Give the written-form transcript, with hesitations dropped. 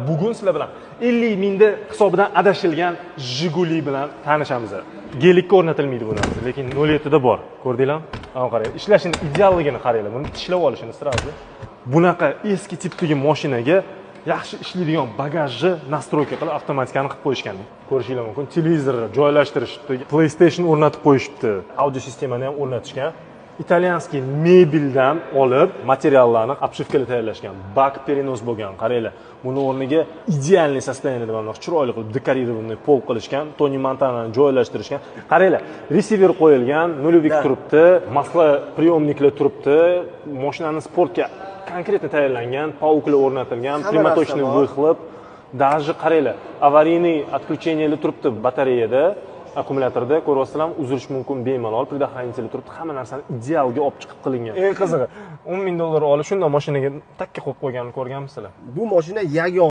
Bugun sizlar bilan 50 mingda hisobidan adashilgan Jiguli bilan tanishamiz. Gelikka o'rnatilmaydi bu narsa, lekin 07 da bor. Ko'rdinglarmi? Ana qarang, ishlashini idealligini qaranglar. Buni tishlab olishini sirazi. Bunaqa eski tipdagi mashinaga yaxshi ishlaydigan bagajni nastroyka qilib avtomatikani qilib qo'yishgan. Ko'rishinglar mumkin. Televizor joylashtirishibdi, PlayStation o'rnatib qo'yishibdi, audio sistemani ham o'rnatishgan. İtalyanskiy mebeldan olib materiallarni obshivkaga tayyorlashgan. Bak перенос bo'lgan. Qaranglar. Buni o'rniga idealniy состояние deb ham chiroyli qilib dekorirованный pol qilishgan, Tony Montanani joylashtirishgan. Qaranglar, receiver qo'yilgan, nulovik turibdi, masla priyomniklar turibdi, mashinani sportga konkretno tayyorlangan, pauklar o'rnatilgan, primatochniy выхлоп, даже qaranglar, avariyniy отключениялар turibdi batareyada. Akkumulyatorda ko'ryapsizlar, uzilish mumkin bemalol, предохранитель turibdi, hamma narsani idealga olib chiqib qilingan. Eng qizig'i, $10,000 olib shunday mashinaga takka qo'yib qo'yganini ko'rganmisizlar? Bu mashina yagona